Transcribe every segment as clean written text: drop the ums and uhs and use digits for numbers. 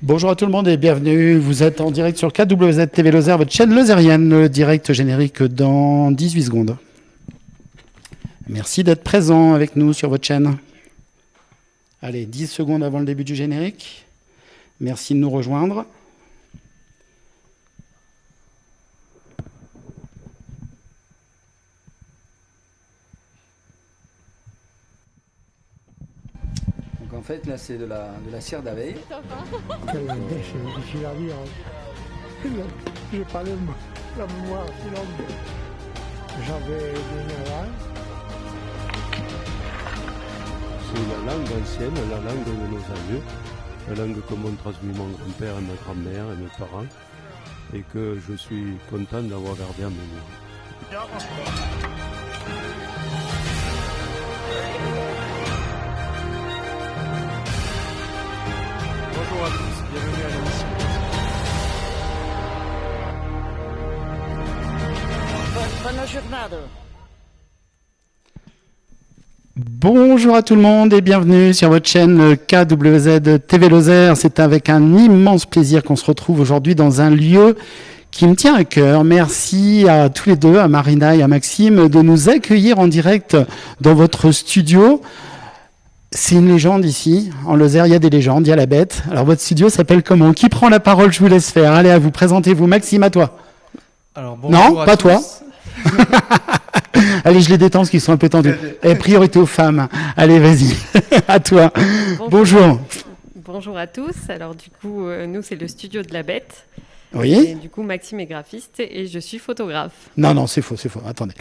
Bonjour à tout le monde et bienvenue. Vous êtes en direct sur KWZ TV Lozère, votre chaîne lozérienne. Le direct générique dans 18 secondes. Merci d'être présent avec nous sur votre chaîne. Allez, 10 secondes avant le début du générique. Merci de nous rejoindre. Donc en fait, là, c'est de la cire d'abeille. Quel déchet, je suis à dire. J'ai pas la mémoire si longue. J'avais des nerfs. C'est la langue ancienne, la langue de nos aïeux, la langue que m'ont transmis mon grand-père et ma grand-mère et mes parents, et que je suis content d'avoir gardé en mémoire. Bonjour à tous, bienvenue à l'émission. Buona giornata. Bonjour à tout le monde et bienvenue sur votre chaîne KWZ TV Lozère. C'est avec un immense plaisir qu'on se retrouve aujourd'hui dans un lieu qui me tient à cœur. Merci à tous les deux, à Marina et à Maxime, de nous accueillir en direct dans votre studio. C'est une légende ici. En Lozère, il y a des légendes, il y a la bête. Alors votre studio s'appelle comment? Qui prend la parole? Je vous laisse faire. Allez, à vous, présentez-vous. Maxime, à toi. Alors, bonjour Non, à pas tous. toi. Allez, je les détends parce qu'ils sont un peu tendus. Et priorité aux femmes. Allez, vas-y. À toi. Bonjour. Bonjour à tous. Alors du coup, nous c'est le studio de la Bête. Oui. Et du coup, Maxime est graphiste et je suis photographe. Non, c'est faux. Attendez.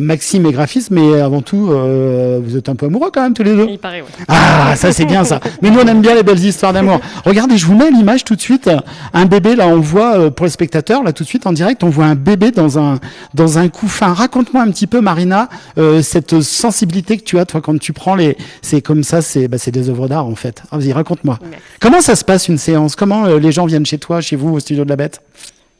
Maxime est graphiste, mais avant tout, vous êtes un peu amoureux quand même tous les deux. Il paraît, ouais. Ah, ça c'est bien ça. Mais nous on aime bien les belles histoires d'amour. Regardez, je vous mets l'image tout de suite. Un bébé, là on voit, pour les spectateurs, là tout de suite en direct, on voit un bébé dans un couffin. Raconte-moi un petit peu, Marina, cette sensibilité que tu as, toi, quand tu prends c'est comme ça, c'est des œuvres d'art en fait. Ah, vas-y, raconte-moi. Merci. Comment ça se passe une séance? Comment les gens viennent chez toi, chez vous, au studio de la Bête?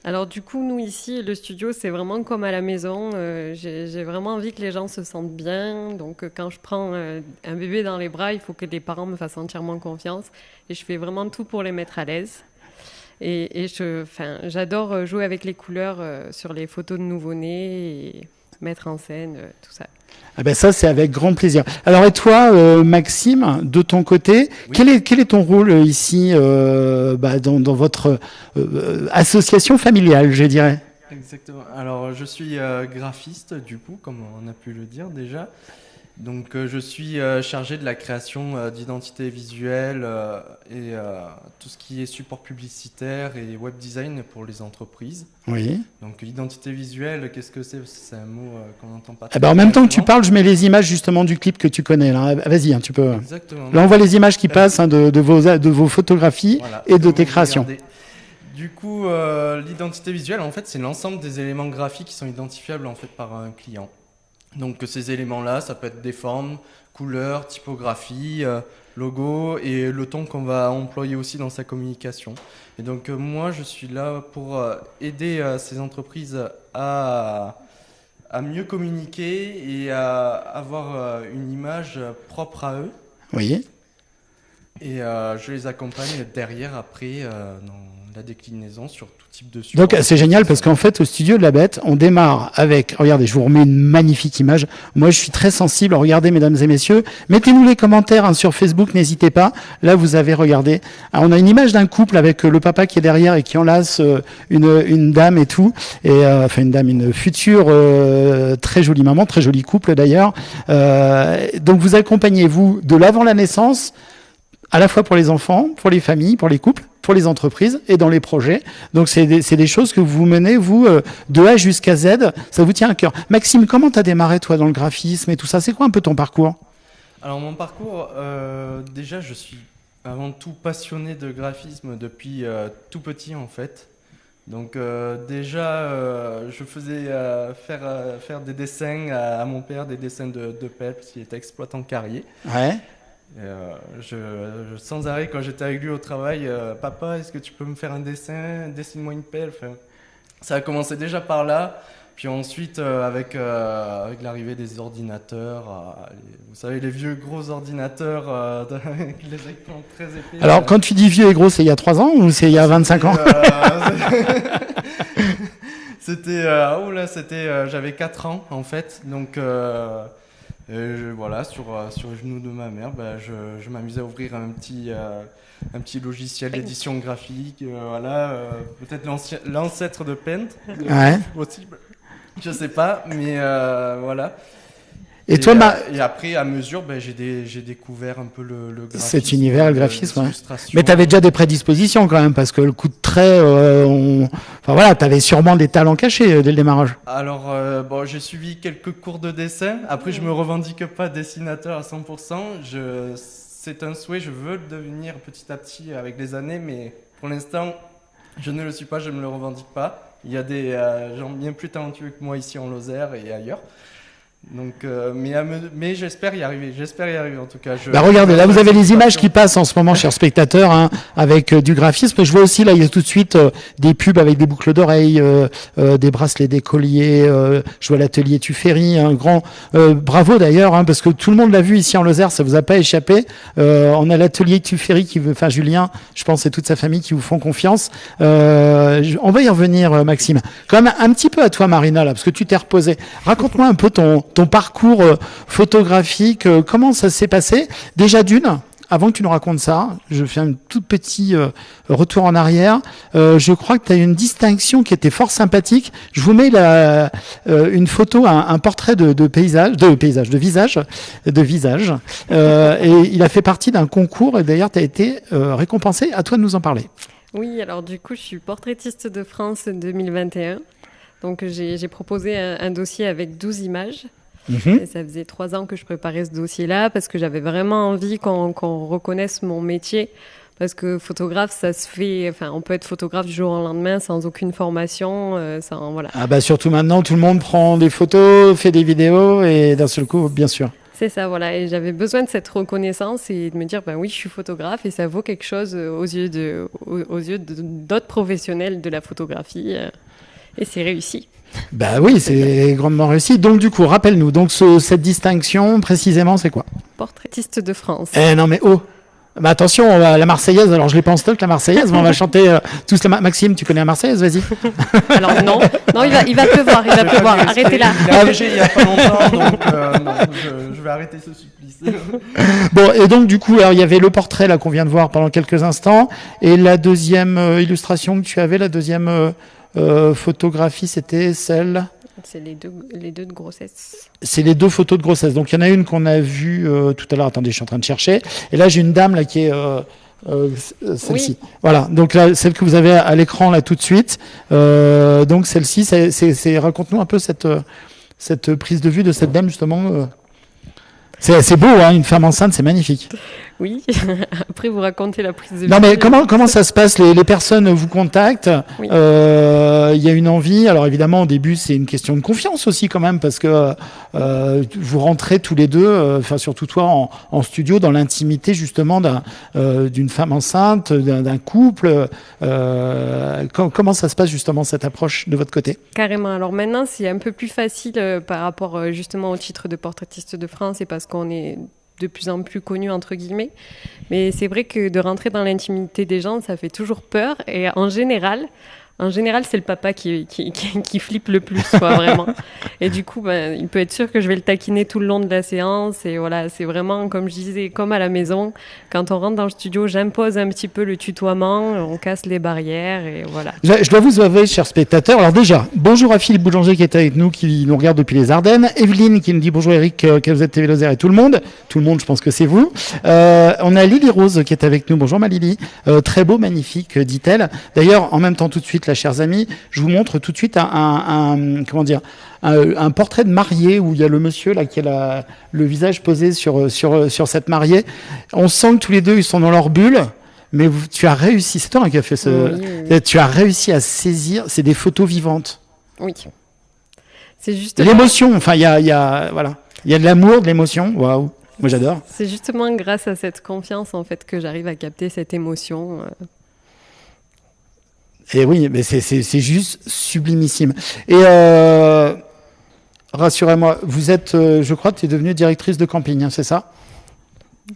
Alors du coup, nous ici, le studio, c'est vraiment comme à la maison. J'ai vraiment envie que les gens se sentent bien. Donc quand je prends un bébé dans les bras, il faut que les parents me fassent entièrement confiance. Et je fais vraiment tout pour les mettre à l'aise. Et j'adore jouer avec les couleurs sur les photos de nouveau-nés et mettre en scène tout ça. Ah ben ça, c'est avec grand plaisir. Alors, et toi, Maxime, de ton côté, Oui. quel est ton rôle ici dans votre association familiale, je dirais? Exactement. Alors, je suis graphiste, du coup, comme on a pu le dire déjà. Donc, je suis chargé de la création d'identités visuelles et tout ce qui est support publicitaire et web design pour les entreprises. Oui. Donc, l'identité visuelle, qu'est-ce que c'est? C'est un mot qu'on n'entend pas Eh ben, en même temps que tu souvent. parles, je mets les images justement du clip que tu connais. Là. Vas-y, tu peux. Exactement. Là, on voit les images qui passent de vos photographies Voilà, et de comme tes vous créations. regardez. Du coup, l'identité visuelle, en fait, c'est l'ensemble des éléments graphiques qui sont identifiables en fait par un client. Donc ces éléments-là, ça peut être des formes, couleurs, typographie, logo et le ton qu'on va employer aussi dans sa communication. Et donc moi, je suis là pour aider ces entreprises à mieux communiquer et à avoir une image propre à eux. Oui. Et je les accompagne derrière, après, dans la déclinaison sur tout type de support. Donc c'est génial parce qu'en fait au studio de la Bête, on démarre avec, regardez, je vous remets une magnifique image. Moi je suis très sensible, regardez mesdames et messieurs, mettez-nous les commentaires sur Facebook, n'hésitez pas. Là vous avez regardé. Alors, on a une image d'un couple avec le papa qui est derrière et qui enlace une dame et tout, et une future très jolie maman, très joli couple d'ailleurs. Donc vous accompagnez vous de l'avant la naissance, à la fois pour les enfants, pour les familles, pour les couples, pour les entreprises et dans les projets. Donc c'est des choses que vous menez, vous, de A jusqu'à Z, ça vous tient à cœur. Maxime, comment tu as démarré, toi, dans le graphisme et tout ça? C'est quoi un peu ton parcours? Alors mon parcours, déjà je suis avant tout passionné de graphisme depuis tout petit en fait. Donc déjà je faisais faire des dessins à mon père, des dessins de pelle parce qu'il était exploitant carrier. Ouais. Et, sans arrêt quand j'étais avec lui au travail, papa, est-ce que tu peux me faire un dessin? Dessine-moi une pelle. Enfin, ça a commencé déjà par là. Puis ensuite, avec l'arrivée des ordinateurs, vous savez, les vieux gros ordinateurs avec les écrans très épais. Alors, quand tu dis vieux et gros, c'est il y a 3 ans ou c'est il y a 25 ans? J'avais 4 ans en fait, donc voilà, sur le genou de ma mère, je m'amusais à ouvrir un petit logiciel d'édition graphique, peut-être l'ancêtre de Paint, Ouais. possible, je sais pas, mais voilà. Et toi, et après, à mesure, j'ai découvert un peu le graphisme. Cet univers, le graphisme, ouais. l'illustration. Mais tu avais déjà des prédispositions quand même, parce que le coup de trait, enfin voilà, tu avais sûrement des talents cachés dès le démarrage. Alors, j'ai suivi quelques cours de dessin. Après, je me revendique pas dessinateur à 100%. C'est un souhait, je veux le devenir petit à petit avec les années, mais pour l'instant, je ne le suis pas, je ne me le revendique pas. Il y a des gens bien plus talentueux que moi ici en Lozère et ailleurs. Donc, mais j'espère y arriver en tout cas. Regardez, là vous avez les images qui passent en ce moment, chers spectateurs, hein, avec du graphisme. Je vois aussi là, il y a tout de suite des pubs avec des boucles d'oreilles, des bracelets, des colliers. Je vois l'atelier Tuffery, un grand bravo d'ailleurs, hein, parce que tout le monde l'a vu ici en Lozère, ça vous a pas échappé. On a l'atelier Tuffery Julien, je pense, et toute sa famille qui vous font confiance. On va y revenir, Maxime. Quand même un petit peu à toi, Marina, là, parce que tu t'es reposée. Raconte-moi un peu ton parcours photographique, comment ça s'est passé? Déjà avant que tu nous racontes ça, je fais un tout petit retour en arrière. Je crois que tu as une distinction qui était fort sympathique. Je vous mets une photo, un portrait de visage. Et il a fait partie d'un concours et d'ailleurs tu as été récompensé. À toi de nous en parler. Oui, alors du coup, je suis portraitiste de France 2021. Donc j'ai proposé un dossier avec 12 images. Et ça faisait 3 ans que je préparais ce dossier-là parce que j'avais vraiment envie qu'on reconnaisse mon métier. Parce que photographe, ça se fait. Enfin, on peut être photographe du jour au lendemain sans aucune formation. Voilà. Ah surtout maintenant, tout le monde prend des photos, fait des vidéos et d'un seul coup, bien sûr. C'est ça, voilà. Et j'avais besoin de cette reconnaissance et de me dire, oui, je suis photographe et ça vaut quelque chose aux yeux d'autres professionnels de la photographie. Et c'est réussi. Oui, c'est grandement réussi. Donc du coup, rappelle-nous, cette distinction, précisément, c'est quoi? Portraitiste de France. Non mais attention, la Marseillaise, alors je l'ai pas en stock la Marseillaise, mais on va chanter tous Maxime, tu connais la Marseillaise, vas-y. Alors non, il va pleuvoir, arrêtez là. Il a neigé il y a pas longtemps, donc je vais arrêter ce supplice. Bon, et donc du coup, alors il y avait le portrait là qu'on vient de voir pendant quelques instants, et la deuxième illustration que tu avais, la deuxième photographie, c'était celle... C'est les deux de grossesse. C'est les 2 photos de grossesse. Donc il y en a une qu'on a vue tout à l'heure. Attendez, je suis en train de chercher. Et là, j'ai une dame là qui est celle-ci. Oui. Voilà. Donc là, celle que vous avez à l'écran là tout de suite. Donc celle-ci, raconte-nous un peu cette prise de vue de cette dame justement. C'est beau, hein, une femme enceinte, c'est magnifique. Oui. Après, vous racontez la prise de vue. Non, mais comment ça se passe? Les personnes vous contactent. Oui. Il y a une envie. Alors évidemment, au début, c'est une question de confiance aussi quand même, parce que vous rentrez tous les deux, surtout toi, en studio, dans l'intimité justement d'une femme enceinte, d'un couple. Comment ça se passe justement cette approche de votre côté? Carrément. Alors maintenant, c'est un peu plus facile par rapport justement au titre de portraitiste de France, et parce qu'on est de plus en plus connu entre guillemets, mais c'est vrai que de rentrer dans l'intimité des gens, ça fait toujours peur, et en général c'est le papa qui flippe le plus, vraiment. Et du coup, il peut être sûr que je vais le taquiner tout le long de la séance. Et voilà, c'est vraiment, comme je disais, comme à la maison. Quand on rentre dans le studio, j'impose un petit peu le tutoiement, on casse les barrières et voilà. Je dois vous avouer, chers spectateurs, alors déjà, bonjour à Philippe Boulanger qui est avec nous, qui nous regarde depuis les Ardennes. Evelyne qui nous dit bonjour Eric, KZ TV Lozère et tout le monde. Tout le monde, je pense que c'est vous. On a Lily Rose qui est avec nous. Bonjour ma Lily. Très beau, magnifique, dit-elle. D'ailleurs, en même temps, tout de suite, là, chers amis, je vous montre tout de suite un portrait de mariée où il y a le monsieur là qui a le visage posé sur cette mariée. On sent que tous les deux ils sont dans leur bulle, mais tu as réussi. C'est toi qui as fait Oui. Tu as réussi à saisir. C'est des photos vivantes. Oui. C'est juste l'émotion. Enfin, il y a de l'amour, de l'émotion. Waouh. Moi j'adore. C'est justement grâce à cette confiance en fait que j'arrive à capter cette émotion. Et oui, mais c'est juste sublimissime. Et rassurez-moi, vous êtes, je crois que tu es devenue directrice de camping, hein, c'est ça?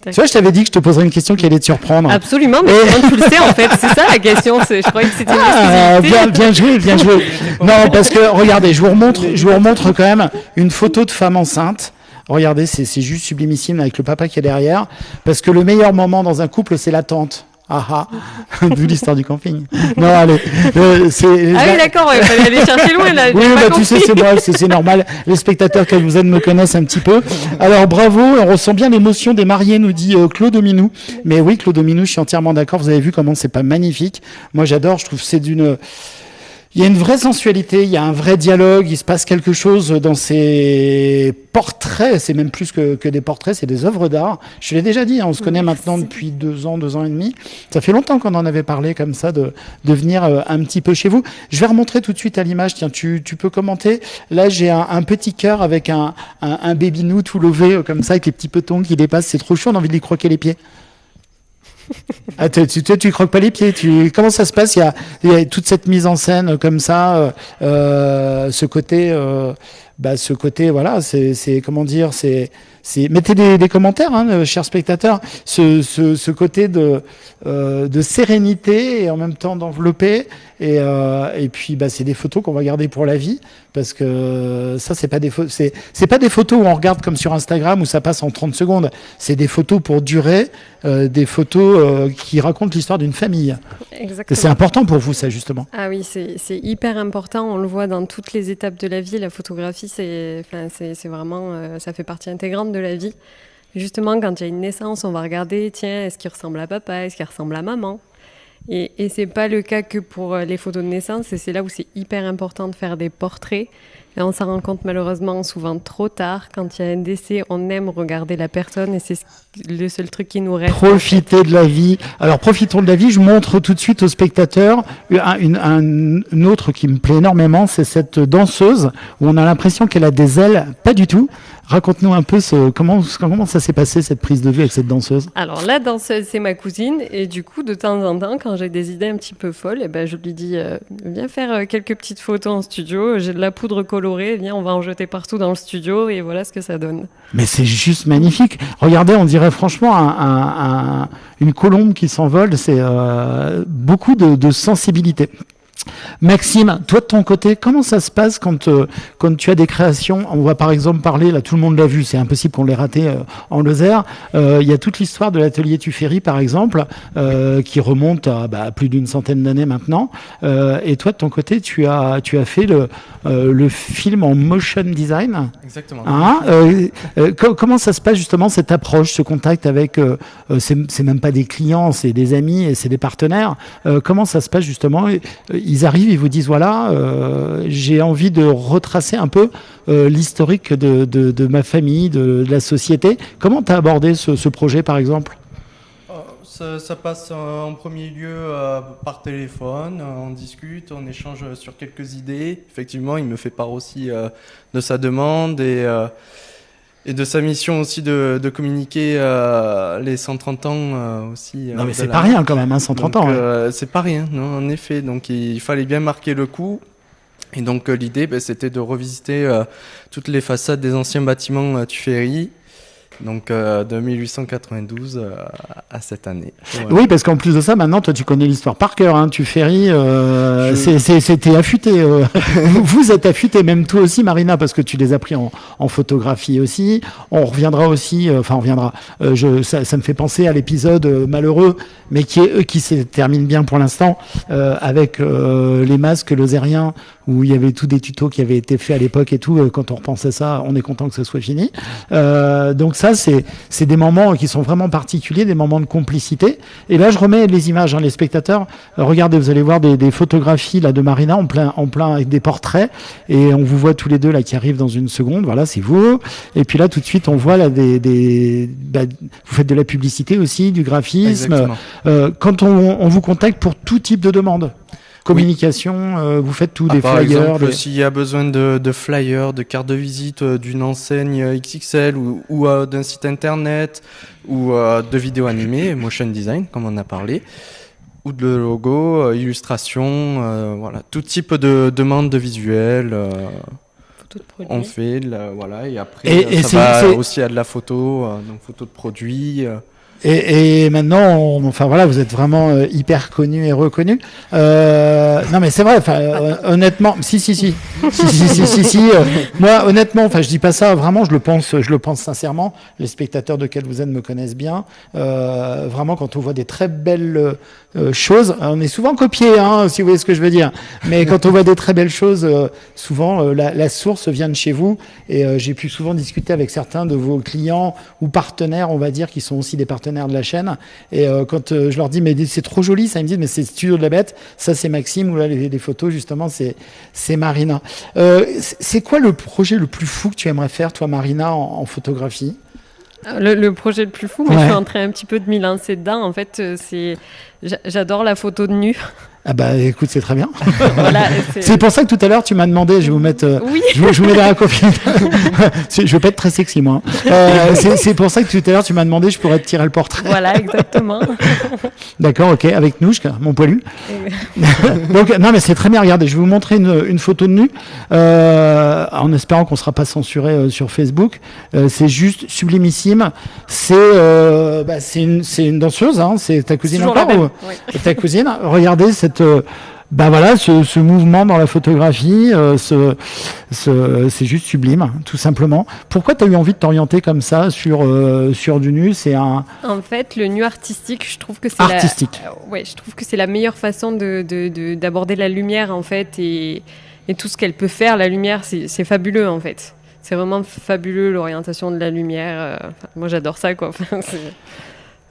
Tu vois, je t'avais dit que je te poserais une question qui allait te surprendre. Absolument, mais comment tu le sais en fait? C'est ça la question. Je croyais que c'était une exclusivité. Bien joué, bien joué. Non, parce que regardez, je vous remontre quand même une photo de femme enceinte. Regardez, c'est juste sublimissime avec le papa qui est derrière. Parce que le meilleur moment dans un couple, c'est l'attente. Ah ah, d'où l'histoire du camping. Non, allez. Oui, d'accord, il fallait aller chercher loin là. Oui, bah, tu sais, c'est moi, c'est normal. Les spectateurs qui vous aident me connaissent un petit peu. Alors, bravo, on ressent bien l'émotion des mariés, nous dit Claude Dominou. Mais oui, Claude Dominou, je suis entièrement d'accord. Vous avez vu comment c'est pas magnifique. Moi, j'adore, je trouve que c'est d'une... Il y a une vraie sensualité, il y a un vrai dialogue, il se passe quelque chose dans ces portraits, c'est même plus que des portraits, c'est des œuvres d'art. Je l'ai déjà dit, hein, on se connaît maintenant depuis 2 ans et demi. Ça fait longtemps qu'on en avait parlé comme ça, de venir un petit peu chez vous. Je vais remontrer tout de suite à l'image, tiens, tu peux commenter. Là, j'ai un petit cœur avec un baby nous tout levé, comme ça, avec les petits petons qui dépassent, c'est trop chaud, on a envie de lui croquer les pieds. Ah, tu croques pas les pieds. Comment ça se passe? Il y a toute cette mise en scène comme ça, ce côté, voilà, c'est comment dire, mettez des commentaires, hein, chers spectateurs. Ce côté de sérénité et en même temps d'envelopper. Et puis, c'est des photos qu'on va garder pour la vie, parce que ça, c'est pas des photos où on regarde comme sur Instagram où ça passe en 30 secondes. C'est des photos pour durer, des photos qui racontent l'histoire d'une famille. Exactement. C'est important pour vous, ça, justement. Ah oui, c'est hyper important. On le voit dans toutes les étapes de la vie. La photographie, c'est vraiment, ça fait partie intégrante de la vie. Justement, quand il y a une naissance, on va regarder, tiens, est-ce qu'il ressemble à papa, est-ce qu'il ressemble à maman? Et c'est pas le cas que pour les photos de naissance, et c'est là où c'est hyper important de faire des portraits. Et on s'en rend compte malheureusement souvent trop tard. Quand il y a un décès, on aime regarder la personne et c'est le seul truc qui nous reste. Profiter de la vie. Alors profitons de la vie. Je montre tout de suite aux spectateurs un autre qui me plaît énormément, c'est cette danseuse où on a l'impression qu'elle a des ailes. Pas du tout. Raconte-nous un peu comment ça s'est passé cette prise de vue avec cette danseuse. Alors la danseuse, c'est ma cousine et du coup de temps en temps, quand j'ai des idées un petit peu folles, je lui dis viens faire quelques petites photos en studio. J'ai de la poudre colorée, viens, on va en jeter partout dans le studio et voilà ce que ça donne. Mais c'est juste magnifique. Regardez, on dirait franchement une colombe qui s'envole. C'est beaucoup de sensibilité. Maxime, toi de ton côté, comment ça se passe quand tu as des créations? On va par exemple parler, là tout le monde l'a vu, c'est impossible qu'on l'ait raté en Lozère. Il y a toute l'histoire de l'atelier Tuffery par exemple, qui remonte à plus d'une centaine d'années maintenant. Et toi de ton côté, tu as fait le film en motion design. Exactement. Hein, comment ça se passe justement cette approche, ce contact avec, c'est même pas des clients, c'est des amis et c'est des partenaires. Comment ça se passe justement? Ils arrivent, ils vous disent voilà, j'ai envie de retracer un peu l'historique de ma famille, de la société. Comment tu as abordé ce projet par exemple? Ça passe en premier lieu par téléphone, on discute, on échange sur quelques idées. Effectivement, il me fait part aussi de sa demande et de sa mission aussi de communiquer les 130 ans aussi. Non mais c'est pas rien quand même, 130 ans. Ouais. C'est pas rien, non, en effet. Donc il fallait bien marquer le coup. Et donc l'idée, c'était de revisiter toutes les façades des anciens bâtiments Tuffery. Donc de 1892 à cette année. Ouais. Oui, parce qu'en plus de ça, maintenant, toi, tu connais l'histoire par cœur. Hein. Tuffery, c'était affûté. Vous êtes affûté, même toi aussi, Marina, parce que tu les as pris en photographie aussi. On reviendra aussi. Ça me fait penser à l'épisode malheureux, mais qui se termine bien pour l'instant, avec les masques lozériens, où il y avait tous des tutos qui avaient été faits à l'époque et tout. Quand on repense à ça, on est content que ça soit fini. Donc ça, c'est des moments qui sont vraiment particuliers, des moments de complicité. Et là, je remets les images, hein, les spectateurs. Regardez, vous allez voir des photographies là de Marina en plein avec des portraits, et on vous voit tous les deux là qui arrivent dans une seconde. Voilà, c'est vous. Et puis là, tout de suite, on voit là vous faites de la publicité aussi, du graphisme. Quand on vous contacte pour tout type de demande. Communication, vous faites tout, des par flyers. Exemple, s'il y a besoin de flyers, de cartes de visite d'une enseigne XXL ou d'un site internet ou de vidéos animées, motion design, comme on a parlé. ou de logo, illustration, voilà, tout type de demande de visuel. Photos de produits. On fait, voilà, et après Et ça va aussi à de la photo, donc photo de produits. Et maintenant, enfin voilà, vous êtes vraiment hyper connu et reconnu. Non mais c'est vrai. Enfin, honnêtement, si. Moi, honnêtement, enfin, je dis pas ça. Vraiment, je le pense sincèrement. Les spectateurs de Quel vous êtes me connaissent bien. Vraiment, quand on voit des très belles choses, on est souvent copié, hein, si vous voyez ce que je veux dire. Mais quand on voit des très belles choses, souvent la source vient de chez vous. Et j'ai pu souvent discuter avec certains de vos clients ou partenaires, on va dire, qui sont aussi des partenaires de la chaîne. Et quand je leur dis mais c'est trop joli, ça, ils me disent mais c'est Studio de la Bête, ça c'est Maxime, ou là les photos justement c'est Marina. C'est quoi le projet le plus fou que tu aimerais faire toi, Marina, en photographie? Le projet le plus fou, mais je suis en train un petit peu de m'y lancer dedans. En fait, j'adore la photo de nu. Ah bah écoute, c'est très bien. Voilà, c'est pour ça que tout à l'heure tu m'as demandé, je vais vous mettre, oui. je vous mets dans la copie. Je veux pas être très sexy moi. C'est pour ça que tout à l'heure tu m'as demandé, je pourrais te tirer le portrait. Voilà, exactement. D'accord, ok, avec Nouchka, mon poilu. Donc non mais c'est très bien. Regardez, je vais vous montrer une photo de nu, en espérant qu'on sera pas censuré sur Facebook. C'est juste sublimissime. C'est une danseuse, hein. C'est ta cousine encore ou... Oui. Ta cousine. Regardez cette ce mouvement dans la photographie, c'est juste sublime, tout simplement. Pourquoi tu as eu envie de t'orienter comme ça sur du nu? En fait, le nu artistique, je trouve que c'est artistique. Je trouve que c'est la meilleure façon d'aborder la lumière, en fait, et tout ce qu'elle peut faire. La lumière, c'est fabuleux, en fait. C'est vraiment fabuleux, l'orientation de la lumière. Moi, j'adore ça, quoi.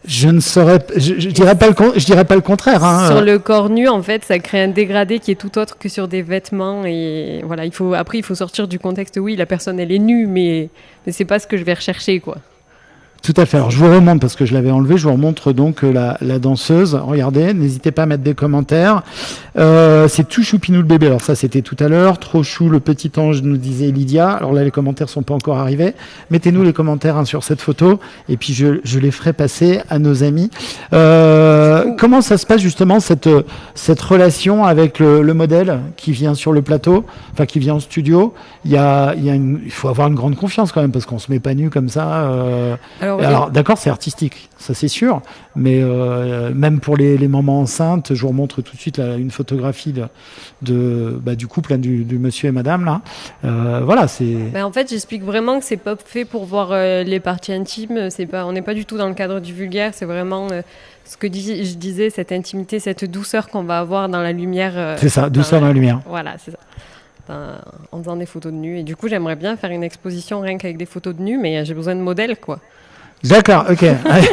Je dirais pas le contraire. Hein. Sur le corps nu, en fait, ça crée un dégradé qui est tout autre que sur des vêtements. Et voilà, il faut sortir du contexte. Oui, la personne, elle est nue, mais c'est pas ce que je vais rechercher, quoi. Tout à fait. Alors, je vous remonte parce que je l'avais enlevé. Je vous remontre donc la danseuse. Regardez, n'hésitez pas à mettre des commentaires. C'est tout choupinou le bébé. Alors ça, c'était tout à l'heure. Trop chou le petit ange, nous disait Lydia. Alors là, les commentaires sont pas encore arrivés. Mettez-nous les commentaires sur cette photo et puis je les ferai passer à nos amis. Comment ça se passe justement cette relation avec le modèle qui vient sur le plateau, enfin qui vient en studio? Il faut avoir une grande confiance quand même parce qu'on se met pas nu comme ça. Alors d'accord, c'est artistique, ça c'est sûr, mais même pour les mamans enceintes, je vous remontre tout de suite une photographie du couple, hein, du monsieur et madame là. Voilà, c'est. En fait, j'explique vraiment que c'est pas fait pour voir les parties intimes. On n'est pas du tout dans le cadre du vulgaire. C'est vraiment ce que je disais, cette intimité, cette douceur qu'on va avoir dans la lumière. C'est ça, douceur dans la lumière. Voilà, c'est ça. En faisant des photos de nu. Et du coup, j'aimerais bien faire une exposition rien qu'avec des photos de nu, mais j'ai besoin de modèles, quoi. D'accord, ok.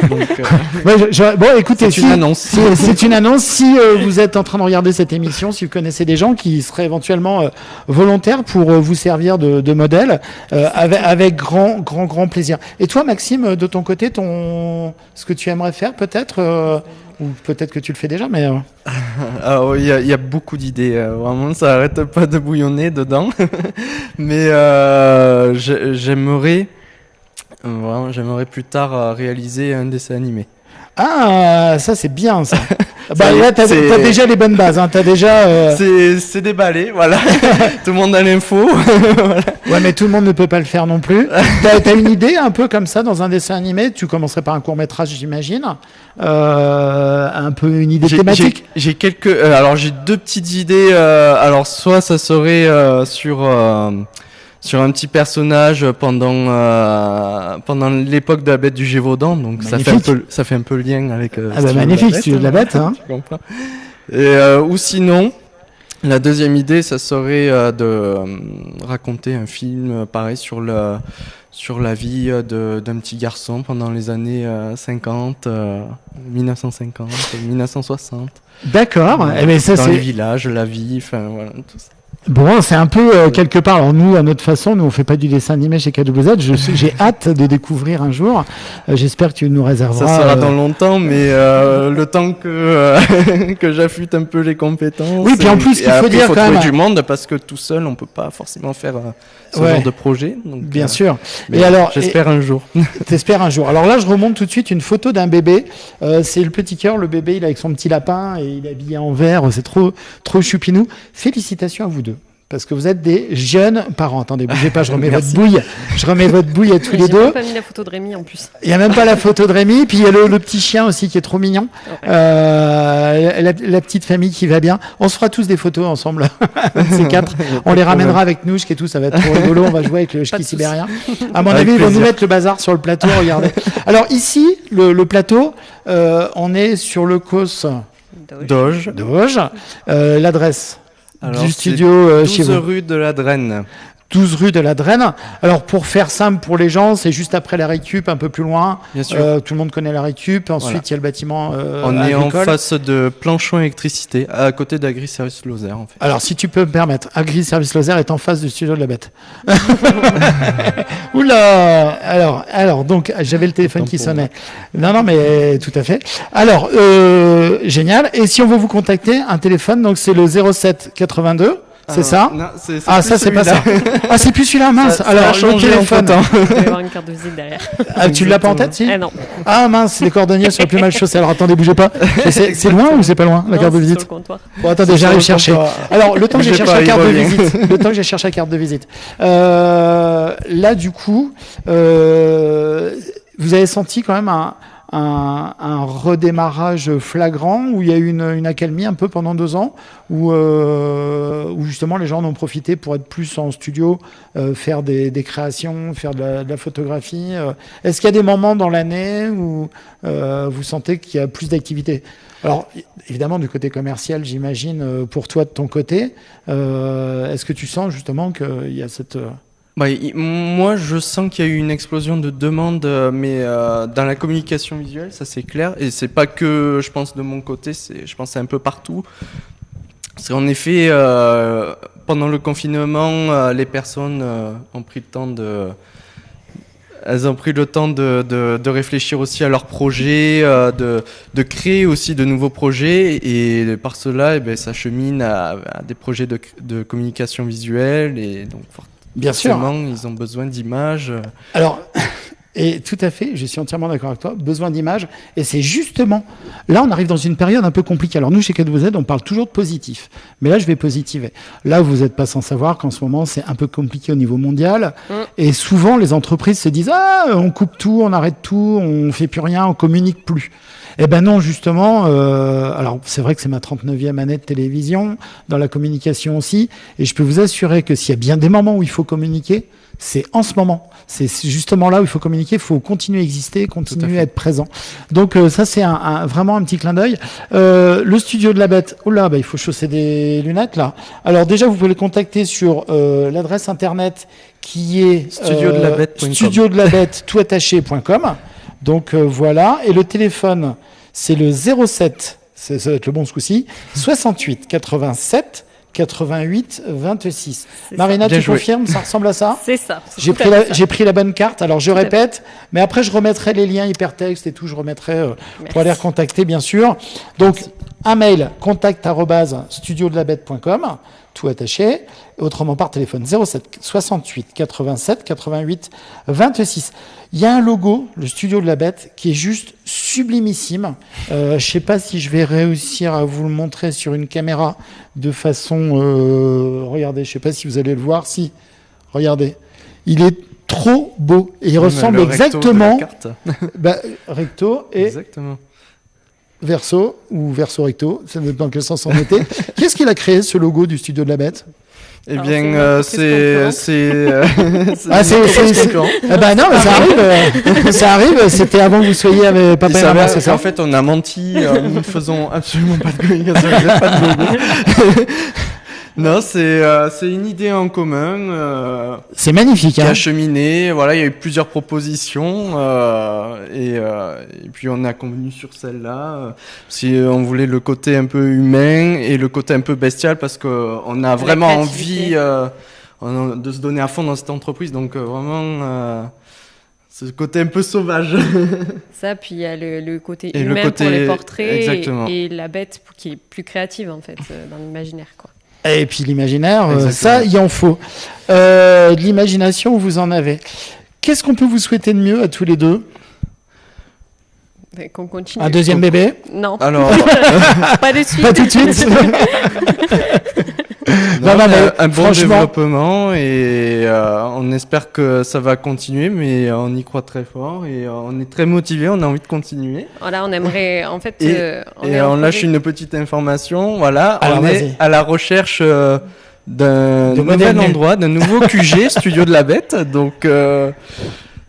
Donc, bon, écoutez, c'est une annonce. C'est une annonce. Si vous êtes en train de regarder cette émission, si vous connaissez des gens qui seraient éventuellement volontaires pour vous servir de modèle, avec grand plaisir. Et toi, Maxime, de ton côté, ce que tu aimerais faire, peut-être, ou peut-être que tu le fais déjà, mais. Alors, il y a beaucoup d'idées. Vraiment, ça arrête pas de bouillonner dedans. Mais j'aimerais plus tard réaliser un dessin animé. Ah, ça c'est bien ça. Là, t'as déjà les bonnes bases. Hein. T'as déjà. C'est déballé, voilà. Tout le monde a l'info. Voilà. Ouais, mais tout le monde ne peut pas le faire non plus. T'as une idée un peu comme ça dans un dessin animé? Tu commencerais par un court métrage, j'imagine. Un peu une idée thématique. J'ai quelques. Alors j'ai deux petites idées. Alors soit ça serait sur un petit personnage pendant l'époque de la Bête du Gévaudan, donc ça fait un peu le lien avec. Magnifique, Studio de la Bête, hein. Tu comprends. Et ou sinon, la deuxième idée, ça serait de raconter un film pareil sur la vie d'un petit garçon pendant les années 50, 1950, 1960. D'accord. Dans les villages, la vie, enfin voilà tout ça. Bon, c'est un peu quelque part. Alors nous, à notre façon, nous on fait pas du dessin animé chez KWZ. J'ai hâte de découvrir un jour. J'espère que tu nous réserveras. Ça sera dans longtemps, mais le temps que que j'affûte un peu les compétences. Oui, puis en plus, il faut dire faut quand trouver même. du monde parce que tout seul, on peut pas forcément faire ce genre de projet. Donc, Bien sûr. Mais Et alors, j'espère un jour. T'espères un jour. Alors là, je remonte tout de suite une photo d'un bébé. C'est le petit cœur, le bébé, il est avec son petit lapin et il est habillé en vert. C'est trop choupinou. Félicitations à vous deux. Parce que vous êtes des jeunes parents. Attendez, bougez pas, je remets votre bouille. Je remets votre bouille à tous les J'ai deux. même pas mis la photo de Rémi en plus. Il y a même pas la photo de Rémi. Puis il y a le petit chien aussi qui est trop mignon. Ouais. La petite famille qui va bien. On se fera tous des photos ensemble. Ces quatre. On les ramènera avec nous, et tout. Ça va être trop rigolo. On va jouer avec le ski sibérien. À mon avis, ils vont nous mettre le bazar sur le plateau. Regardez. Alors ici, le plateau, on est sur le COS Doge. L'adresse Alors, du c'est studio 12 chez vous. rue de la Draine. 12 rue de la Draine. Alors pour faire simple pour les gens, c'est juste après la récup, un peu plus loin. Bien sûr. Tout le monde connaît la récup. Ensuite, Voilà. il y a le bâtiment On est en agricole. face de Planchon Électricité, à côté d'Agri-Service Lozère, en fait. Alors, si tu peux me permettre, Agri Service Lozère est en face du studio de la Bête. Oula. Alors, donc, j'avais le téléphone qui sonnait. Non, mais tout à fait. Alors, génial. Et si on veut vous contacter, un téléphone, donc c'est le 07 82. C'est ça? Non, Ah, ça, c'est pas ça. Ah, c'est plus celui-là, mince. Ça Alors, a le changé téléphone. Il va y avoir une carte de visite derrière. Ah, tu l'as pas en tête, si? Eh non. Ah, mince, les cordonniers sont plus mal chaussés. Alors, attendez, bougez pas. C'est loin ou c'est pas loin, la Non, carte de c'est visite? sur le comptoir. Bon, attendez, C'est j'arrive sur le chercher. comptoir. Alors, le temps que j'ai Bougez cherché pas, la il carte de revient. visite. Le temps que j'ai cherché la carte de visite. Là, du coup, vous avez senti quand même un redémarrage flagrant où il y a eu une accalmie un peu pendant 2 ans où justement les gens en ont profité pour être plus en studio, faire des créations, faire de la photographie. Est-ce qu'il y a des moments dans l'année où vous sentez qu'il y a plus d'activité? Alors, évidemment, du côté commercial, j'imagine, pour toi, de ton côté, est-ce que tu sens justement qu'il y a cette... Moi, je sens qu'il y a eu une explosion de demandes, mais dans la communication visuelle, ça c'est clair. Et c'est pas que, je pense, de mon côté, je pense c'est un peu partout. Parce qu'en effet, pendant le confinement, les personnes ont pris le temps elles ont pris le temps de réfléchir aussi à leurs projets, de créer aussi de nouveaux projets, et par cela, ça chemine à des projets de communication visuelle, et donc Bien sûr. forcément, ils ont besoin d'images. Alors, et tout à fait, je suis entièrement d'accord avec toi, besoin d'images, et c'est justement, là on arrive dans une période un peu compliquée. Alors nous, chez KWZ, on parle toujours de positif, mais là je vais positiver. Là, vous n'êtes pas sans savoir qu'en ce moment, c'est un peu compliqué au niveau mondial, et souvent les entreprises se disent « Ah, on coupe tout, on arrête tout, on fait plus rien, on communique plus ». Eh ben non, justement, alors c'est vrai que c'est ma 39e année de télévision, dans la communication aussi, et je peux vous assurer que s'il y a bien des moments où il faut communiquer, c'est en ce moment. C'est justement là où il faut communiquer, il faut continuer à exister, continuer à être présent. Donc ça, c'est vraiment un petit clin d'œil. Le studio de la Bête, il faut chausser des lunettes là. Alors déjà, vous pouvez le contacter sur l'adresse internet qui est studiodelabête toutattaché.com. Donc voilà, et le téléphone, c'est le 07, ça va être le bon ce coup-ci, 68 87 88 26. Marina, tu confirmes, ça ressemble à ça? C'est ça. J'ai pris la bonne carte, alors je répète, mais après je remettrai les liens hypertextes et tout, je remettrai pour aller recontacter, bien sûr. Donc, un mail, contact@studiodelabête.com, tout attaché, autrement par téléphone 07 68 87 88 26. Il y a un logo, le Studio de la Bête, qui est juste sublimissime. Je sais pas si je vais réussir à vous le montrer sur une caméra de façon... regardez, je sais pas si vous allez le voir. Si, regardez. Il est trop beau. Et il ressemble exactement... recto et... Exactement. Verso ou verso recto, ça dépend dans quel sens on était. Qu'est-ce qu'il a créé, ce logo du Studio de la Bête? Eh bien, c'est non, mais ça arrive, c'était avant que vous soyez avec papa et maman, c'est ça? En fait, on a menti, nous ne faisons absolument pas de communication, pas de logo. Non, c'est une idée en commun. C'est magnifique. Qui a cheminé. Voilà, il y a eu plusieurs propositions et puis on a convenu sur celle-là. Si on voulait le côté un peu humain et le côté un peu bestial parce que on a vraiment envie de se donner à fond dans cette entreprise. Donc vraiment. Ce côté un peu sauvage. Ça, puis il y a le côté humain pour les portraits et la bête qui est plus créative en fait dans l'imaginaire, quoi. Et puis l'imaginaire, ça, il en faut. De l'imagination, vous en avez. Qu'est-ce qu'on peut vous souhaiter de mieux à tous les deux ? Qu'on continue. Un deuxième bébé ? Non. Alors, pas de suite. Pas tout de suite. Non, un bon développement et on espère que ça va continuer, mais on y croit très fort et on est très motivé, on a envie de continuer. Voilà, on aimerait en fait. On lâche une petite information. Voilà, alors, on est à la recherche d'un nouvel endroit, d'un nouveau QG, Studio de la Bête. Donc,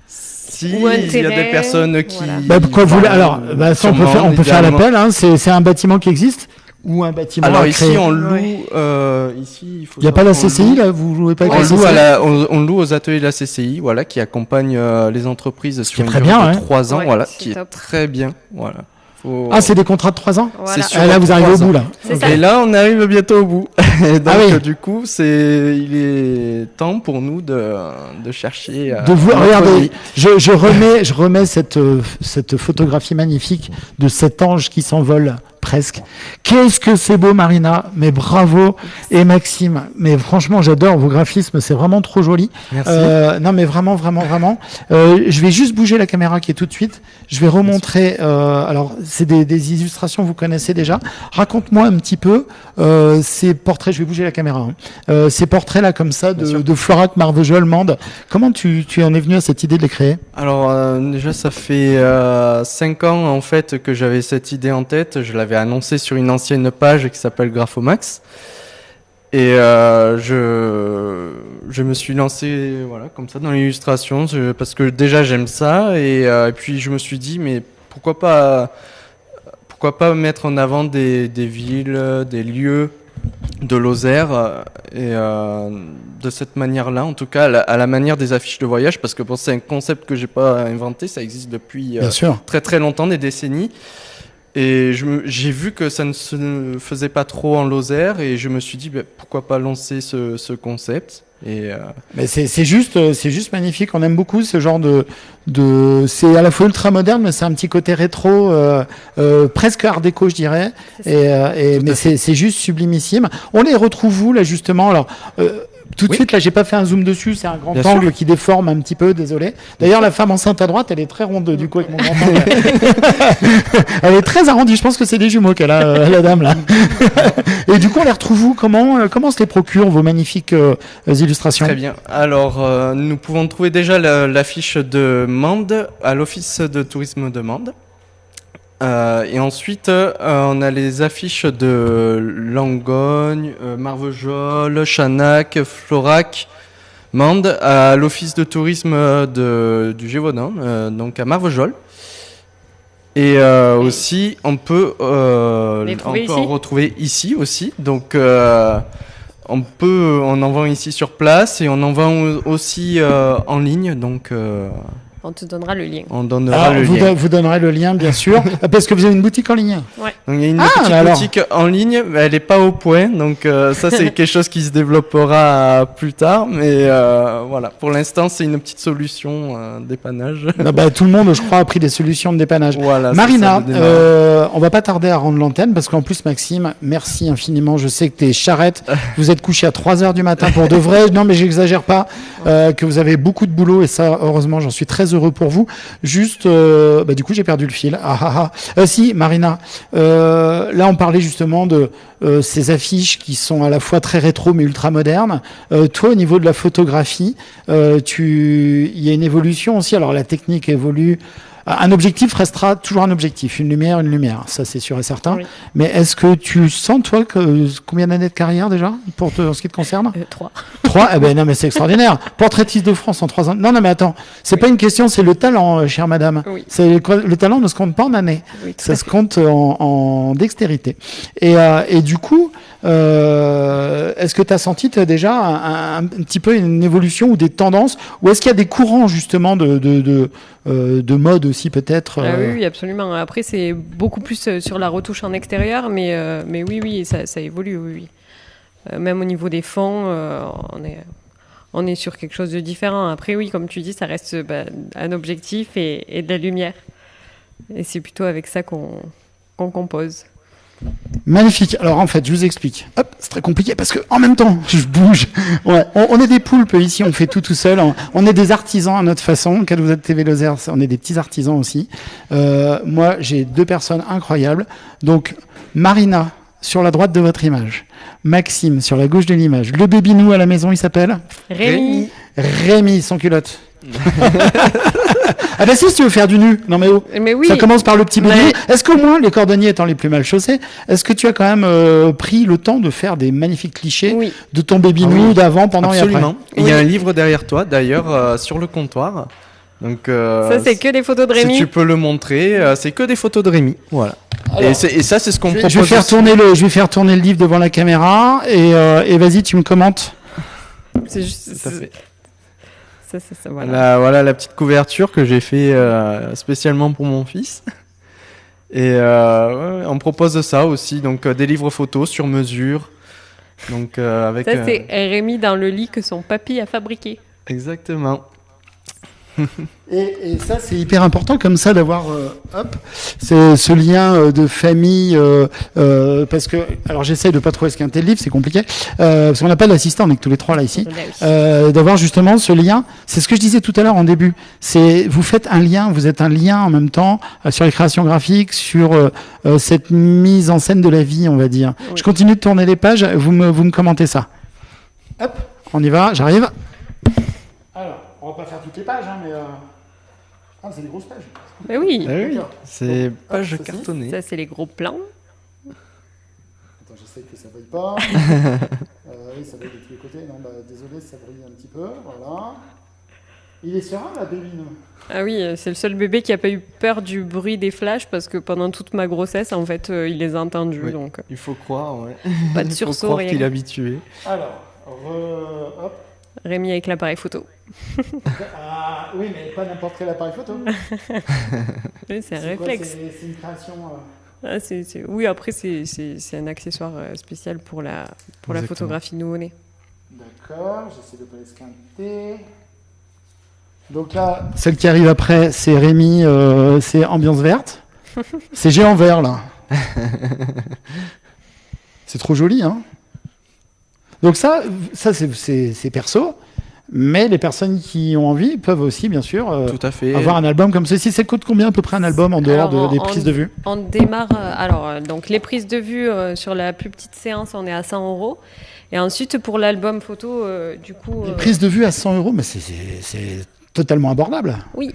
si il y a des personnes qui. Voilà. Pourquoi vous alors, ça, on peut faire l'appel. Hein, c'est un bâtiment qui existe. Ou un bâtiment alors à créer. Ici on loue ici il n'y a pas la CCI là, vous louez pas avec la CCI. On loue aux ateliers de la CCI, voilà, qui accompagnent les entreprises sur une durée de 3 ans, voilà, qui top. est très bien, voilà. Ah, c'est des contrats de 3 ans. Voilà. C'est sûr. Là vous arrivez au bout là. Et là on arrive bientôt au bout. Et donc du coup il est temps pour nous de chercher de vous regardez, je remets cette photographie magnifique de cet ange qui s'envole presque. Qu'est-ce que c'est beau, Marina, mais bravo. Et Maxime, mais franchement j'adore vos graphismes, c'est vraiment trop joli. Merci. Non mais vraiment je vais juste bouger la caméra qui est tout de suite, je vais remontrer alors c'est des illustrations que vous connaissez déjà. Raconte-moi un petit peu ces portraits, je vais bouger la caméra, ces portraits là comme ça de Florac, Marvejol, Mande. Comment tu en es venu à cette idée de les créer? Alors déjà ça fait 5 ans en fait que j'avais cette idée en tête, je l'avais annoncé sur une ancienne page qui s'appelle Graphomax et je me suis lancé voilà comme ça dans l'illustration parce que déjà j'aime ça et puis je me suis dit mais pourquoi pas mettre en avant des villes, des lieux de Lozère et de cette manière-là, en tout cas à la manière des affiches de voyage, parce que bon, c'est un concept que j'ai pas inventé, ça existe depuis très très longtemps, des décennies. Et j'ai vu que ça ne se faisait pas trop en Lozère et je me suis dit pourquoi pas lancer ce concept. Et mais c'est juste magnifique. On aime beaucoup ce genre de c'est à la fois ultra moderne, mais c'est un petit côté rétro, presque art déco, je dirais. Mais c'est juste sublimissime. On les retrouve où là justement? Alors tout de suite, là, j'ai pas fait un zoom dessus. C'est un grand angle qui déforme un petit peu. Désolé. D'ailleurs, la femme enceinte à droite, elle est très ronde du coup avec mon grand angle. Elle est très arrondie. Je pense que c'est des jumeaux qu'elle a, la dame là. Et du coup, on les retrouve où? Comment se les procure vos magnifiques illustrations? Très bien. Alors, nous pouvons trouver déjà l'affiche de Mende à l'Office de tourisme de Mende. Et ensuite, on a les affiches de Langogne, Marvejol, Chanac, Florac, Mende à l'Office de tourisme du Gévaudan, donc à Marvejol. Et aussi, on peut en retrouver ici aussi. Donc, on en vend ici sur place et on en vend aussi en ligne. Donc, on te donnera le lien. On donnera le lien. Vous donnerez le lien, bien sûr, parce que vous avez une boutique en ligne. Ouais. Donc, il y a une petite boutique en ligne, mais elle n'est pas au point. Donc, ça, c'est quelque chose qui se développera plus tard. Mais voilà, pour l'instant, c'est une petite solution dépannage. Tout le monde, je crois, a pris des solutions de dépannage. Voilà, Marina, on va pas tarder à rendre l'antenne, parce qu'en plus, Maxime, merci infiniment. Je sais que t'es charrette. Vous êtes couché à 3h du matin pour de vrai. Non, mais j'exagère pas. Que vous avez beaucoup de boulot, et ça, heureusement, j'en suis très heureux pour vous. Juste, du coup, j'ai perdu le fil. Si, Marina, là, on parlait justement de ces affiches qui sont à la fois très rétro mais ultra modernes. Toi, au niveau de la photographie, il y a une évolution aussi. Alors, la technique évolue. Un objectif restera toujours un objectif, une lumière, ça c'est sûr et certain. Oui. Mais est-ce que tu sens, toi, combien d'années de carrière déjà, en ce qui te concerne? 3. 3? Eh ben non, mais c'est extraordinaire. Portraitiste de France en 3 ans. Non, mais attends, c'est pas une question, c'est le talent, chère madame. Oui. Le talent ne se compte pas en années, Oui, tout ça à se fait. compte en dextérité. Et du coup, est-ce que tu as senti déjà un petit peu une évolution ou des tendances, ou est-ce qu'il y a des courants justement de mode aussi peut-être Oui, absolument. Après, c'est beaucoup plus sur la retouche en extérieur, mais oui, ça évolue, oui. Même au niveau des fonds, on est sur quelque chose de différent. Après, oui, comme tu dis, ça reste un objectif et de la lumière. Et c'est plutôt avec ça qu'on compose. Magnifique. Alors en fait, je vous explique. Hop, c'est très compliqué parce que en même temps, je bouge. Ouais, on est des poulpes ici, on fait tout seul. On est des artisans à notre façon. Quand vous êtes TV Lozère, on est des petits artisans aussi. Moi, j'ai 2 personnes incroyables. Donc Marina sur la droite de votre image, Maxime sur la gauche de l'image. Le bébinou à la maison, il s'appelle Rémi sans culotte. Ah bah si tu veux faire du nu, non mais Mais oui. ça commence par le petit bébé. Mais- Est-ce qu'au moins, les cordonniers étant les plus mal chaussés, est-ce que tu as quand même pris le temps de faire des magnifiques clichés Oui. de ton baby nu d'avant, pendant Absolument. et après? Il y a un livre derrière toi, d'ailleurs, sur le comptoir. Donc, Ça, c'est que des photos de Rémi. si tu peux le montrer, c'est que des photos de Rémi. Voilà. Alors, et ça, c'est ce qu'on propose. Je vais faire aussi. je vais faire tourner le livre devant la caméra et vas-y, tu me commentes. C'est juste. Tout à fait. Ça, voilà. Voilà la petite couverture que j'ai fait spécialement pour mon fils. Et on propose ça aussi, donc des livres photos sur mesure. Donc avec. Ça, c'est Rémi dans le lit que son papy a fabriqué. Exactement. Et ça, c'est hyper important comme ça d'avoir ce lien de famille parce que alors j'essaie de pas trop esquinter le livre, c'est compliqué parce qu'on n'a pas d'assistant, on est que tous les 3 là ici. D'avoir justement ce lien, c'est ce que je disais tout à l'heure en début. C'est vous faites un lien, vous êtes un lien en même temps sur les créations graphiques, sur cette mise en scène de la vie, on va dire. Oui. Je continue de tourner les pages, vous me commentez ça. Hop, on y va, j'arrive. Alors, on va pas faire toutes les pages, mais ah, c'est des grosses pages. Mais oui. Ah oui, c'est page ceci. cartonnée. Ça, c'est les gros plans. Attends, j'essaie que ça brille pas. Oui, ça brille de tous les côtés. Non, désolé, ça brille un petit peu. Voilà. Il est serein, la bébine. Ah oui, c'est le seul bébé qui a pas eu peur du bruit des flashs parce que pendant toute ma grossesse, en fait, il les a entendus. Oui. Donc, Il faut croire, ouais. pas de Il faut sursaut, croire rien. qu'il est habitué. Alors, hop. Rémi avec l'appareil photo. Ah, oui, mais pas n'importe quel appareil photo. Oui, c'est un quoi, réflexe. c'est une création. Ah, oui, après, c'est un accessoire spécial pour la Exactement. photographie nouveau-né. D'accord, j'essaie de pas l'esquinter. Donc là, celle qui arrive après, c'est Rémi, c'est ambiance verte. C'est géant vert, là. C'est trop joli, hein. Donc ça c'est perso, mais les personnes qui ont envie peuvent aussi, bien sûr, Tout à fait. avoir un album comme ceci. Ça coûte combien à peu près un album en dehors Alors, des prises de vue? On démarre, donc les prises de vue sur la plus petite séance, on est à 100 €. Et ensuite, pour l'album photo, du coup. Les prises de vue à 100 €, mais c'est totalement abordable. Oui,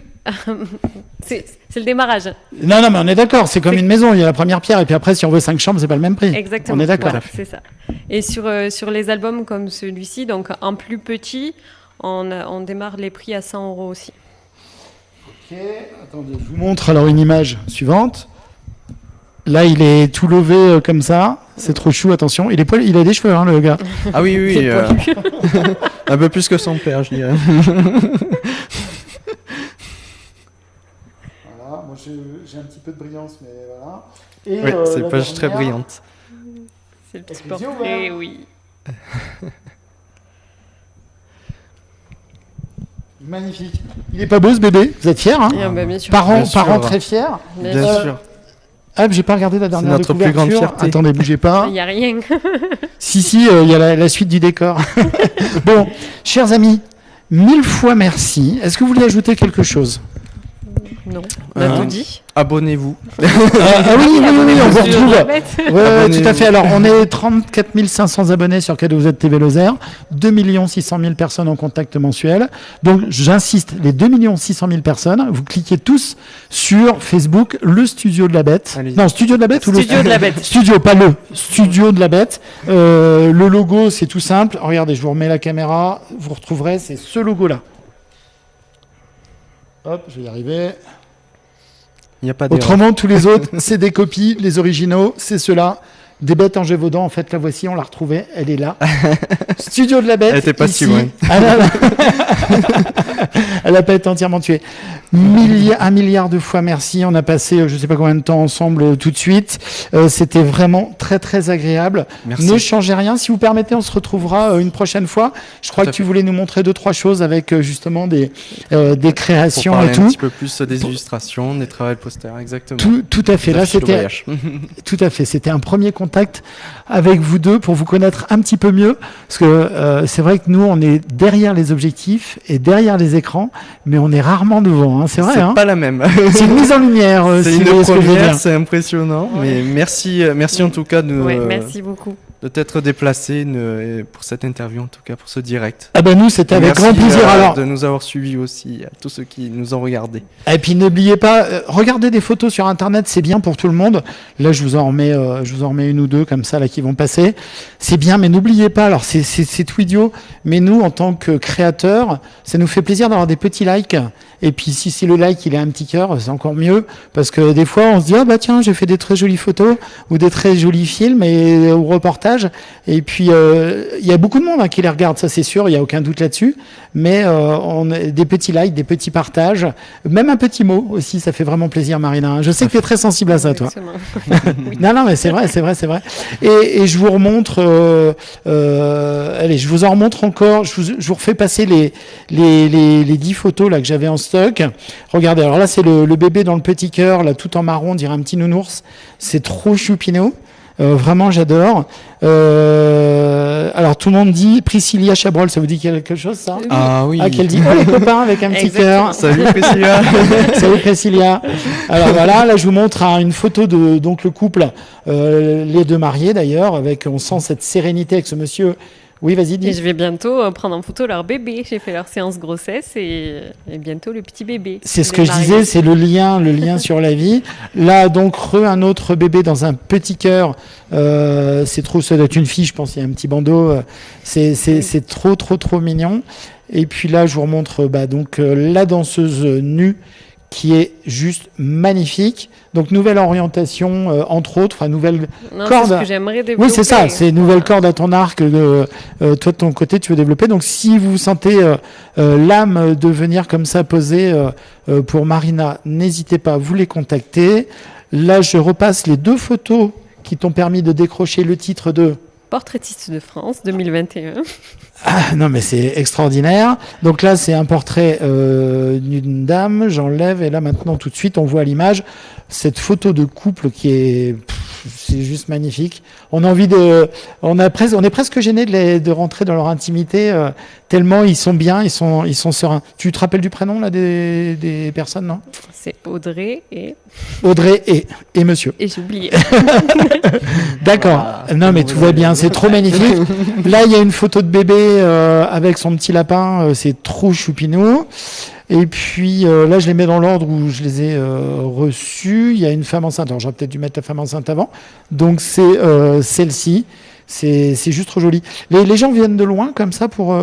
c'est le démarrage. Non, mais on est d'accord, c'est comme une maison, il y a la première pierre, et puis après, si on veut 5 chambres, c'est pas le même prix. Exactement. On est d'accord. Voilà, c'est ça. Et sur les albums comme celui-ci, donc en plus petit, on démarre les prix à 100 € aussi. Ok, attendez, je vous montre alors une image suivante. Là, il est tout levé comme ça, c'est trop chou, attention. Il a des cheveux, hein, le gars. Ah oui, oui. C'est poilu. Un peu plus que son père, je dirais. Voilà, moi j'ai un petit peu de brillance, mais voilà. Et, Oui, c'est la une page très dernière, brillante. C'est le petit Avec les yeux portrait, ouverts. oui. Magnifique. Il est pas beau ce bébé? Vous êtes fiers, hein? Et, bien sûr. Parents Bien sûr. très fiers. Bien sûr. Ah, j'ai pas regardé la dernière notre de plus grande couverture. fierté. Attendez, bougez pas. Il n'y a rien. Si, il y a la suite du décor. Bon, chers amis, 1000 fois merci. Est-ce que vous voulez ajouter quelque chose? Non, on a Hein tout dit. Abonnez-vous. Oui, on vous retrouve. La Bête. Ouais, tout à fait. Alors, on est 34 500 abonnés sur K2Z TV Lozère, 2 600 000 personnes en contact mensuel. Donc, j'insiste, les 2 600 000 personnes, vous cliquez tous sur Facebook, le Studio de la Bête. Allez-y. Non, Studio de la Bête ou Studio de la Bête. Studio, pas le. Studio de la Bête. Le logo, c'est tout simple. Regardez, je vous remets la caméra. Vous retrouverez, c'est ce logo-là. Hop, je vais y arriver. Il n'y a pas d'erreur. Autrement, tous les autres, c'est des copies. Les originaux, c'est ceux-là. Des Bêtes en Gévaudan, en fait, la voici, on l'a retrouvée. Elle est là. Studio de la Bête. Elle était pas si ici. loin. Elle n'a pas été entièrement tuée. 1 milliard de fois merci. On a passé, je ne sais pas combien de temps ensemble tout de suite. C'était vraiment très, très agréable. Merci. Ne changez rien. Si vous permettez, on se retrouvera une prochaine fois. Je crois Tout à que tu fait. voulais nous montrer 2-3 choses avec justement des Pour créations parler et un tout. petit peu plus des illustrations, des travaux posters, exactement. Tout à fait. Des Là, affiches de c'était voyage. tout à fait. C'était un premier contact avec vous deux pour vous connaître un petit peu mieux. Parce que c'est vrai que nous, on est derrière les objectifs et derrière les écrans, mais on est rarement devant. Hein. C'est vrai. C'est Hein. pas la même. C'est une mise en lumière. C'est si une vous voyez ce que je veux première, dire. c'est impressionnant. Mais merci en tout cas Ouais, merci beaucoup. de t'être déplacé pour cette interview, en tout cas pour ce direct. Ah ben nous, c'était avec Merci, grand plaisir. Alors, de nous avoir suivis aussi, à tous ceux qui nous ont regardés. et puis n'oubliez pas, regardez des photos sur Internet, c'est bien pour tout le monde. Là, je vous en remets une ou deux comme ça là qui vont passer. C'est bien, mais n'oubliez pas. Alors c'est tout idiot, mais nous, en tant que créateurs, ça nous fait plaisir d'avoir des petits likes. Et puis si c'est le like, il a un petit cœur, c'est encore mieux, parce que des fois, on se dit ah bah tiens, j'ai fait des très jolies photos ou des très jolis films ou reportages. Et puis il y a beaucoup de monde qui les regarde, ça c'est sûr, il y a aucun doute là-dessus. Mais on a des petits likes, des petits partages, même un petit mot aussi, ça fait vraiment plaisir, Marina. Je sais que tu es très sensible à ça, toi. Exactement. Non, mais c'est vrai. Et je vous remontre, allez, je vous en remontre encore. Je vous refais passer les 10 photos là que j'avais en stock. Regardez, alors là c'est le bébé dans le petit cœur, là tout en marron, on dirait un petit nounours. C'est trop choupinou. Vraiment, j'adore. Alors tout le monde dit Priscilla Chabrol, ça vous dit quelque chose ça? Ah oui. Ah, qu'elle dit oh les copains avec un petit cœur. Salut Priscilla. Salut Priscilla. Alors voilà, là je vous montre une photo de donc le couple, les deux mariés d'ailleurs, avec on sent cette sérénité avec ce monsieur. Oui, vas-y, dis. Et je vais bientôt prendre en photo leur bébé. J'ai fait leur séance grossesse et bientôt le petit bébé. C'est ce que je disais, c'est le lien sur la vie. Là, donc, un autre bébé dans un petit cœur. C'est trop, ça doit être une fille, je pense. Il y a un petit bandeau. C'est trop mignon. Et puis là, je vous remontre donc la danseuse nue qui est juste magnifique. Donc nouvelle orientation, entre autres, enfin nouvelle corde. C'est ce que j'aimerais développer. Oui, c'est ça, c'est une nouvelle corde à ton arc que toi de ton côté tu veux développer. Donc si vous sentez l'âme de venir comme ça poser pour Marina, n'hésitez pas à vous les contacter. Là, je repasse les 2 photos qui t'ont permis de décrocher le titre de Portraitiste de France 2021. Ah, non, mais c'est extraordinaire. Donc là, c'est un portrait d'une dame. J'enlève et là maintenant tout de suite, on voit l'image. Cette photo de couple qui est, c'est juste magnifique. On a envie on est presque gêné de rentrer dans leur intimité tellement ils sont bien, ils sont sereins. Tu te rappelles du prénom là des personnes, non? C'est Audrey et Monsieur. j'ai oublié. D'accord. Non, mais tout va bien. C'est trop magnifique. Là, il y a une photo de bébé avec son petit lapin. C'est trop choupinou. Et puis là, je les mets dans l'ordre où je les ai reçus. Il y a une femme enceinte. Alors, j'aurais peut-être dû mettre la femme enceinte avant. Donc, c'est celle-ci. C'est juste trop joli. Les gens viennent de loin comme ça pour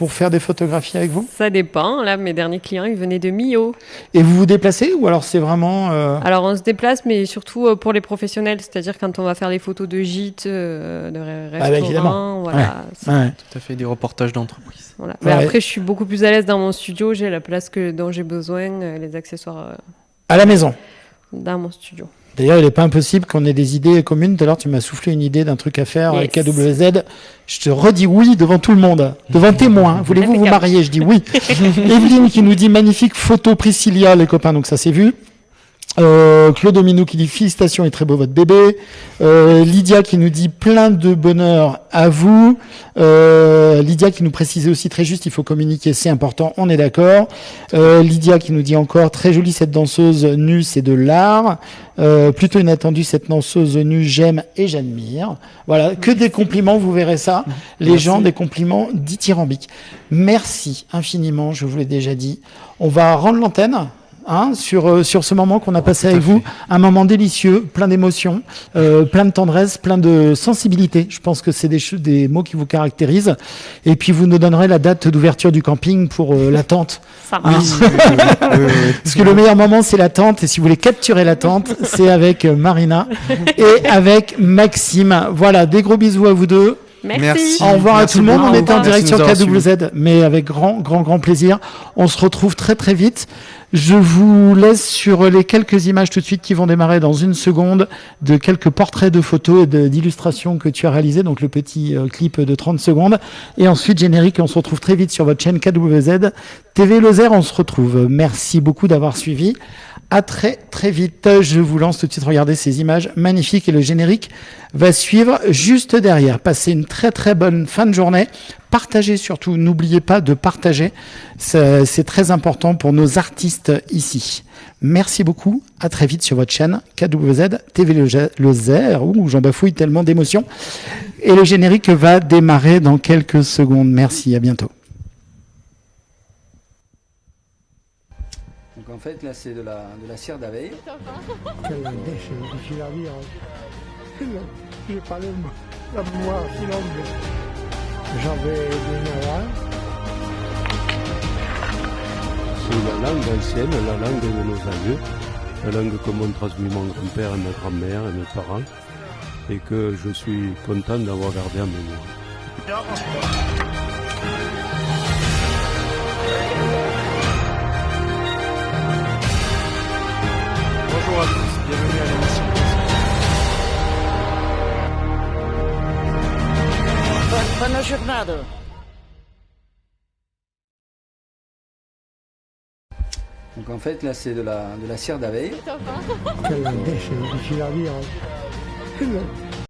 faire des photographies avec vous? Ça dépend. Là, mes derniers clients, ils venaient de Millau. Et vous vous déplacez ou alors c'est vraiment... Alors, on se déplace, mais surtout pour les professionnels. C'est-à-dire quand on va faire des photos de gîtes, de restaurants. Évidemment. Voilà. Ouais. Tout à fait, des reportages d'entreprise. Voilà. Mais après, je suis beaucoup plus à l'aise dans mon studio. J'ai la place dont j'ai besoin, les accessoires À la maison. dans mon studio. D'ailleurs, il n'est pas impossible qu'on ait des idées communes. Tout à l'heure, tu m'as soufflé une idée d'un truc à faire avec KWZ. Je te redis oui devant tout le monde, devant témoins. Voulez-vous vous marier? Je dis oui. Evelyne qui nous dit magnifique photo Priscilla, les copains. Donc ça, c'est vu. Claude Dominou qui dit félicitations et très beau votre bébé. Lydia qui nous dit plein de bonheur à vous. Lydia qui nous précisait aussi très juste, il faut communiquer, c'est important, on est d'accord. Lydia qui nous dit encore très jolie cette danseuse nue, c'est de l'art. Plutôt inattendue cette danseuse nue, j'aime et j'admire. Voilà, que des compliments, vous verrez ça. Les gens, des compliments dithyrambiques. Merci infiniment, je vous l'ai déjà dit. On va rendre l'antenne. Sur ce moment qu'on a passé avec vous, un moment délicieux, plein d'émotions, plein de tendresse, plein de sensibilité. Je pense que c'est des mots qui vous caractérisent. Et puis vous nous donnerez la date d'ouverture du camping pour l'attente. Ça marche. Parce que le meilleur moment c'est l'attente. Et si vous voulez capturer l'attente, c'est avec Marina et avec Maxime. Voilà, des gros bisous à vous deux. Merci. Au revoir à tout le monde. On était en direct sur Merci de nous avoir KWZ, mais avec grand plaisir. On se retrouve très vite. Je vous laisse sur les quelques images tout de suite qui vont démarrer dans une seconde de quelques portraits de photos et d'illustrations que tu as réalisés, donc le petit clip de 30 secondes. Et ensuite, générique, et on se retrouve très vite sur votre chaîne KWZ. TV Lozère, on se retrouve. Merci beaucoup d'avoir suivi. À très vite. Je vous lance tout de suite regarder ces images magnifiques et le générique va suivre juste derrière. Passez une très bonne fin de journée. Partagez surtout, n'oubliez pas de partager. C'est très important pour nos artistes ici. Merci beaucoup. À très vite sur votre chaîne KWZ TV Lozère. Ouh, j'en bafouille tellement d'émotions. Et le générique va démarrer dans quelques secondes. Merci, à bientôt. Donc en fait là c'est de la cire d'abeille. Quelle dèche, je suis la dire. J'ai pas la mémoire si longue. J'avais des nanas. C'est la langue ancienne, la langue de nos aïeux, la langue que m'ont transmis mon grand-père et ma grand-mère et mes parents, et que je suis content d'avoir gardé en mémoire. Bonjour à tous, bienvenue à l'émission. Buona giornata. Donc en fait là c'est de la cire d'abeille. Quelle dèche, je suis la dire.